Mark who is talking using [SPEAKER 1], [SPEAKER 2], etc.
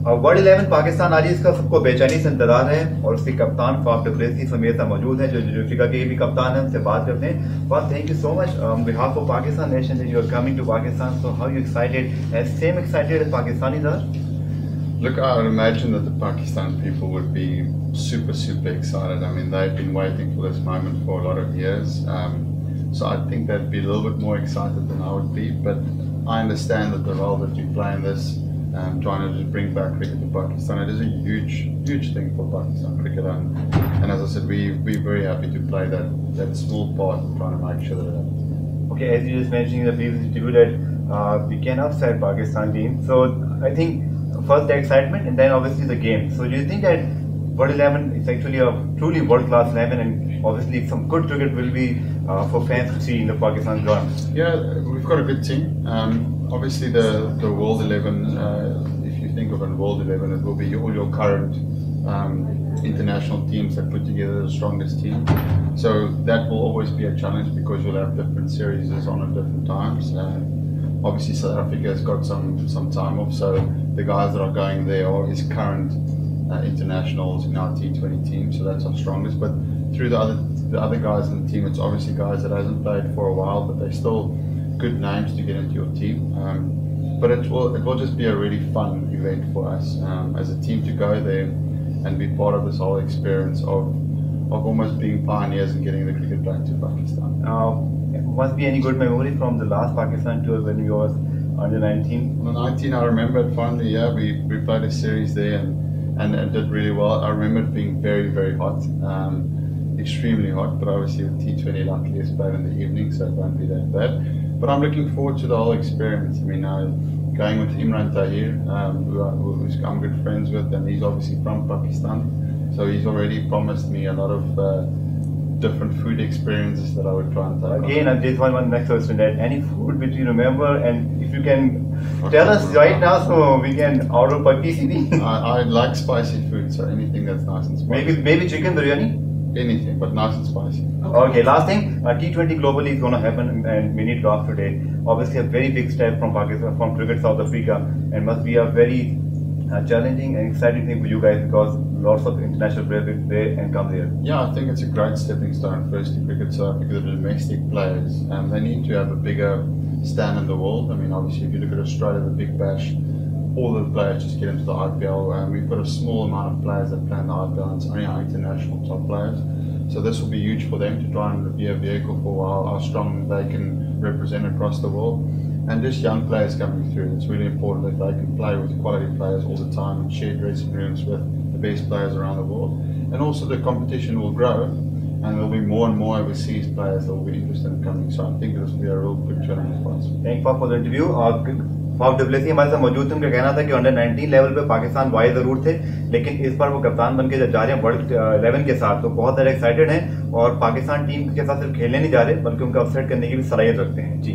[SPEAKER 1] World 11 Pakistan आज इसका सबको बेचैनी से इंतजार है और उसके कप्तान फाफ डु प्लेसिस समेत मौजूद हैं जो अफ्रीका के भी कप्तान हैं, उनसे बात करते हैं। Faf, thank you so much on behalf of Pakistan nation you are coming to Pakistan. So how you excited? As same excited as Pakistanis are?
[SPEAKER 2] Look, I would imagine that the Pakistan people would be super excited. I mean, they've been waiting for this moment for a lot of years. So I think they'd be a little bit more excited than I would be. But I understand that the role that you play in this, trying to just bring back cricket to Pakistan, it is a huge thing for Pakistan cricket. And as I said, we're very happy to play that small part in trying to make sure that it happens.
[SPEAKER 1] Okay, as you just mentioned in the previous interview that we can upset Pakistan team. So I think first the excitement and then obviously the game. So do you think that World 11 is actually a truly world-class 11 and obviously some good cricket will be for fans to see in the Pakistan ground?
[SPEAKER 2] Yeah, we've got a good team. Obviously the World 11, if you think of a World 11, it will be all your current international teams that put together the strongest team. So that will always be a challenge because you'll have different series on at different times. Obviously South Africa has got some time off, so the guys that are going there are his current internationals in our T20 team, so that's our strongest. But through the other guys in the team, it's obviously guys that hasn't played for a while, but they're still good names to get into your team. But it will just be a really fun event for us as a team to go there and be part of this whole experience of almost being pioneers and getting the cricket back to Pakistan.
[SPEAKER 1] Must be any good memory from the last Pakistan tour when you was under 19?
[SPEAKER 2] Under 19, I remember it fondly. Yeah, we played a series there and did really well. I remember it being very hot, extremely hot. But obviously the T20 luckily is played in the evening, so it won't be that bad. But I'm looking forward to the whole experience. I mean, going with Imran Tahir, who I'm good friends with, and he's obviously from Pakistan. So he's already promised me a lot of different food experiences that I would try and take.
[SPEAKER 1] Again, and this one next question, that any food which you remember, and if you can tell us right now so we can order per TCD.
[SPEAKER 2] I like spicy food, so anything that's nice and spicy.
[SPEAKER 1] Maybe chicken biryani?
[SPEAKER 2] Anything, but nice and spicy.
[SPEAKER 1] Okay, last thing, T20 globally is going to happen and we need draft today. Obviously a very big step from Pakistan, from cricket South Africa, and must be a very challenging and exciting thing for you guys because lots of international players will play and come here.
[SPEAKER 2] Yeah, I think it's a great stepping stone first to cricket South Africa, the domestic players. They need to have a bigger stand in the world. I mean, obviously if you look at Australia, the Big Bash, all the players just get into the IPL. We've got a small amount of players that play in the IPL and it's only our international top players. So this will be huge for them to try and be a vehicle for how strong they can represent across the world. And just young players coming through, it's really important that they can play with quality players all the time and share dressing rooms with the best players around the world. And also the competition will grow and there will be more and more overseas players that will be interested in coming. So I think this will be a real good challenge for us.
[SPEAKER 1] Thank you for the interview. Faf du Plessis हमारे साथ मौजूद थे। उनका कहना था कि under 19 level पे Pakistan Y जरूर थे, लेकिन इस बार वो कप्तान बनके जब जा रहे हैं वर्ल्ड 11 के साथ तो बहुत ज़्यादा एक्साइटेड हैं और पाकिस्तान टीम के साथ सिर्फ खेलने नहीं जा रहे बल्कि उनका अपसेट करने की भी सलाहियत रखते हैं। जी।